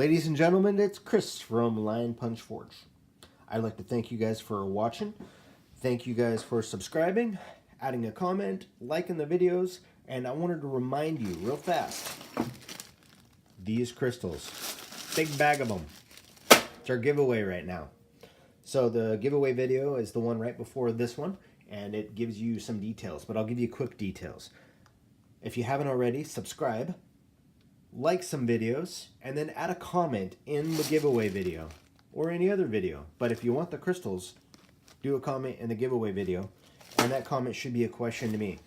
Ladies and gentlemen, it's Chris from Lion Punch Forge. I'd like to thank you guys for watching. Thank you guys for subscribing, adding a comment, liking the videos, and I wanted to remind you real fast, these crystals, big bag of them. It's our giveaway right now. So the giveaway video is the one right before this one, and it gives you some details, but I'll give you quick details. If you haven't already, subscribe, like some videos, and then add a comment in the giveaway video or any other video. But if you want the crystals, do a comment in the giveaway video, and that comment should be a question to me.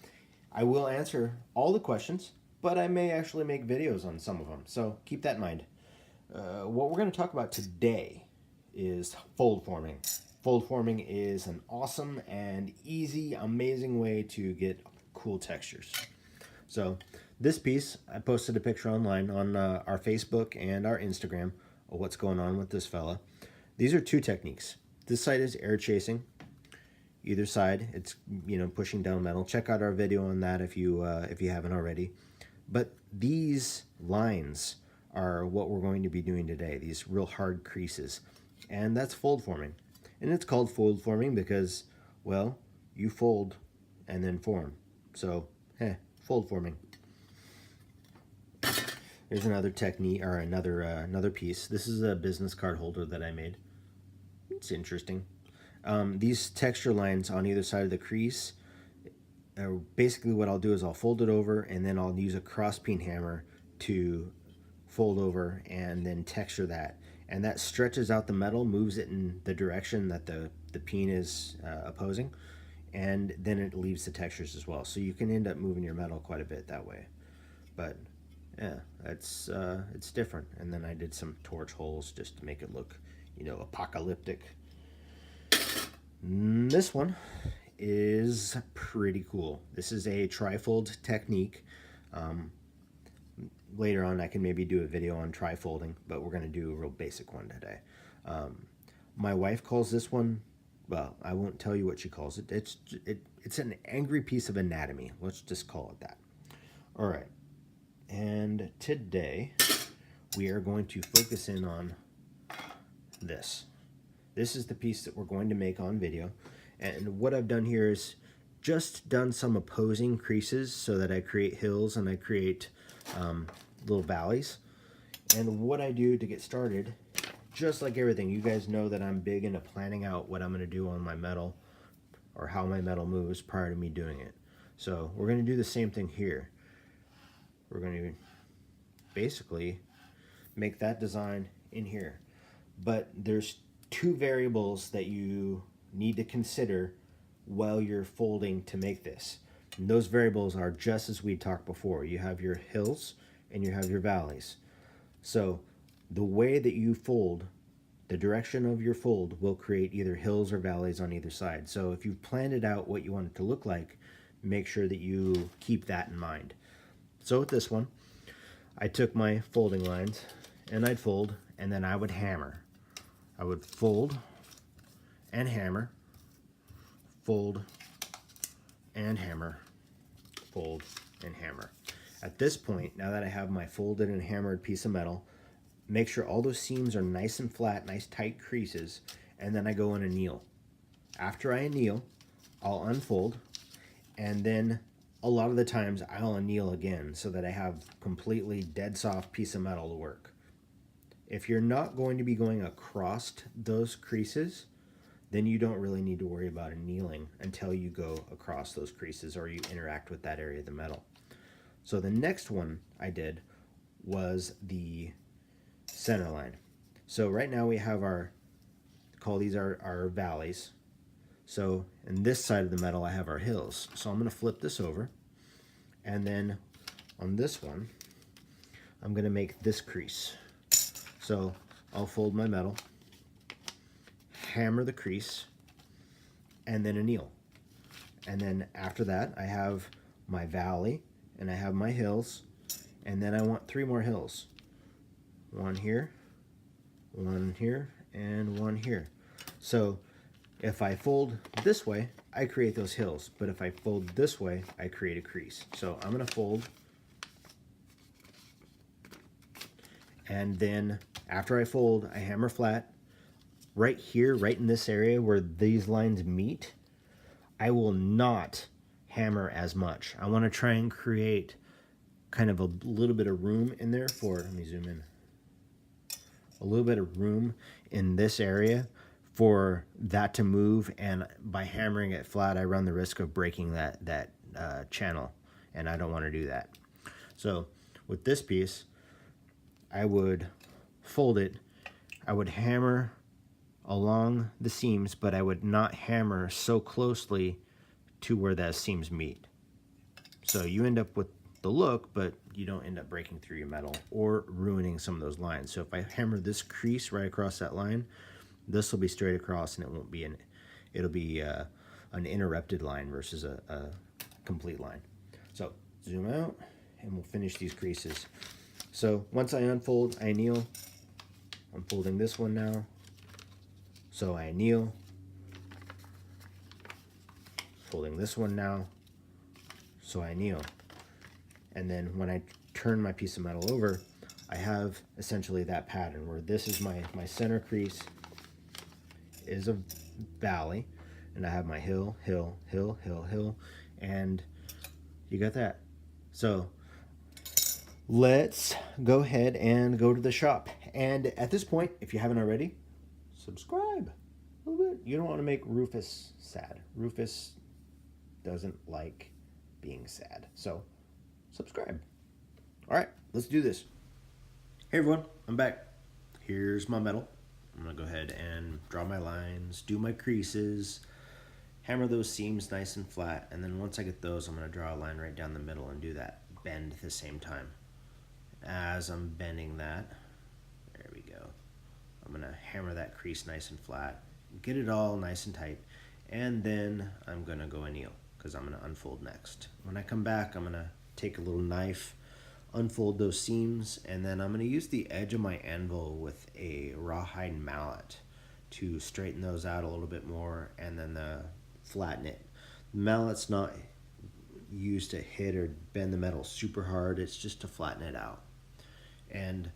I will answer all the questions, but I may actually make videos on some of them, so keep that in mind. What we're going to talk about today is fold forming. Fold forming is an awesome and easy, amazing way to get cool textures. So this piece, I posted a picture online on our Facebook and our Instagram of what's going on with this fella. These are two techniques. This side is air chasing. Either side, it's pushing down metal. Check out our video on that if you haven't already. But these lines are what we're going to be doing today. These real hard creases, and that's fold forming. And it's called fold forming because, well, you fold and then form. So, fold forming. There's another technique, or another piece. This is a business card holder that I made. It's interesting. These texture lines on either side of the crease, basically what I'll do is I'll fold it over, and then I'll use a cross peen hammer to fold over and then texture that. And that stretches out the metal, moves it in the direction that the peen is opposing, and then it leaves the textures as well. So you can end up moving your metal quite a bit that way. But yeah, it's different. And then I did some torch holes just to make it look, apocalyptic. This one is pretty cool. This is a trifold technique. Later on I can maybe do a video on trifolding, but we're going to do a real basic one today. My wife calls this one, well, I won't tell you what she calls it. It's an angry piece of anatomy. Let's just call it that. All right. And today we are going to focus in on this. This is the piece that we're going to make on video. And what I've done here is just done some opposing creases so that I create hills and I create little valleys. And what I do to get started, just like everything, you guys know that I'm big into planning out what I'm going to do on my metal or how my metal moves prior to me doing it. So we're going to do the same thing here. We're going to basically make that design in here. But there's two variables that you need to consider while you're folding to make this. And those variables are just as we talked before. You have your hills and you have your valleys. So the way that you fold, the direction of your fold will create either hills or valleys on either side. So if you've planned it out what you want it to look like, make sure that you keep that in mind. So with this one, I took my folding lines and I'd fold and then I would hammer. I would fold and hammer, fold and hammer, fold and hammer. At this point, now that I have my folded and hammered piece of metal, make sure all those seams are nice and flat, nice tight creases, and then I go and anneal. After I anneal, I'll unfold, and then a lot of the times I'll anneal again so that I have completely dead soft piece of metal to work. If you're not going to be going across those creases, then you don't really need to worry about annealing until you go across those creases or you interact with that area of the metal. So the next one I did was the center line. So right now we have call these our valleys. So in this side of the metal I have our hills. So I'm going to flip this over, and then on this one I'm going to make this crease. So I'll fold my metal, hammer the crease, and then anneal. And then after that I have my valley and I have my hills, and then I want 3 more hills. One here, and one here. So if I fold this way, I create those hills, but if I fold this way, I create a crease. So I'm going to fold, and then After I fold, I hammer flat. Right here, right in this area where these lines meet, I will not hammer as much. I want to try and create kind of a little bit of room in there for, let me zoom in, a little bit of room in this area for that to move, and by hammering it flat, I run the risk of breaking that channel, and I don't want to do that. So with this piece, I would fold it, I would hammer along the seams, but I would not hammer so closely to where the seams meet. So you end up with the look, but you don't end up breaking through your metal or ruining some of those lines. So if I hammer this crease right across that line, this will be straight across, and it won't be it'll be an interrupted line versus a complete line. So zoom out, and we'll finish these creases. So once I unfold, I anneal. I'm folding this one now. So I anneal. Folding this one now. So I anneal. And then when I turn my piece of metal over, I have essentially that pattern where this is my center crease is a valley, and I have my hill, hill, hill, hill, hill, and you got that. So let's go ahead and go to the shop. And at this point, if you haven't already, subscribe a little bit. You don't want to make Rufus sad. Rufus doesn't like being sad. So subscribe. All right, let's do this. Hey everyone, I'm back. Here's my metal. I'm gonna go ahead and draw my lines, do my creases, hammer those seams nice and flat, and then once I get those, I'm gonna draw a line right down the middle and do that bend at the same time. As I'm bending that, there we go. I'm gonna hammer that crease nice and flat, get it all nice and tight, and then I'm gonna go anneal because I'm gonna unfold next. When I come back, I'm gonna take a little knife, unfold those seams, and then I'm going to use the edge of my anvil with a rawhide mallet to straighten those out a little bit more, and then flatten it. The mallet's not used to hit or bend the metal super hard, it's just to flatten it out. And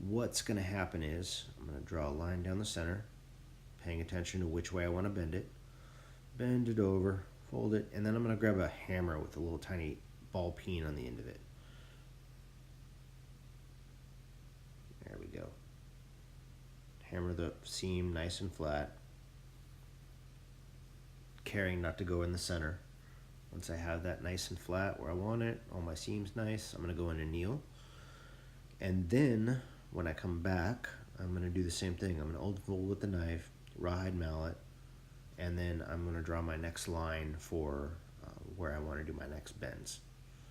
what's going to happen is I'm going to draw a line down the center, paying attention to which way I want to bend it over, fold it, and then I'm going to grab a hammer with a little tiny ball peen on the end of it. There we go. Hammer the seam nice and flat, caring not to go in the center. Once I have that nice and flat where I want it, all my seams nice, I'm going to go in and anneal. And then when I come back, I'm going to do the same thing. I'm going to unfold with the knife, rawhide mallet, and then I'm going to draw my next line for where I want to do my next bends.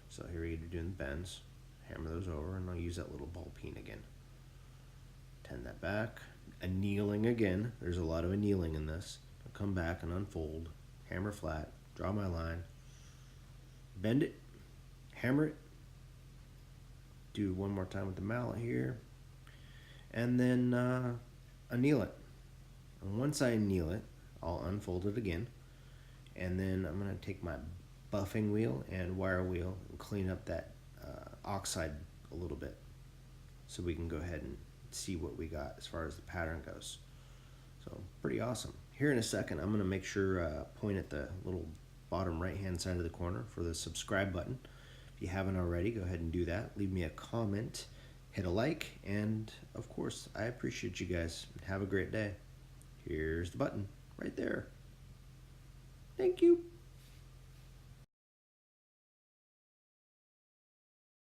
So here we're doing the bends, hammer those over, and I'll use that little ball peen again. Tend that back, annealing again. There's a lot of annealing in this. I'll come back and unfold, hammer flat, draw my line, bend it, hammer it, do one more time with the mallet here, and then anneal it. And once I anneal it, I'll unfold it again, and then I'm going to take my buffing wheel and wire wheel and clean up that oxide a little bit so we can go ahead and see what we got as far as the pattern goes. So pretty awesome. Here in a second, I'm going to make sure point at the little bottom right hand side of the corner for the subscribe button. If you haven't already, go ahead and do that. Leave me a comment, hit a like, and of course I appreciate you guys. Have a great day. Here's the button right there. Thank you.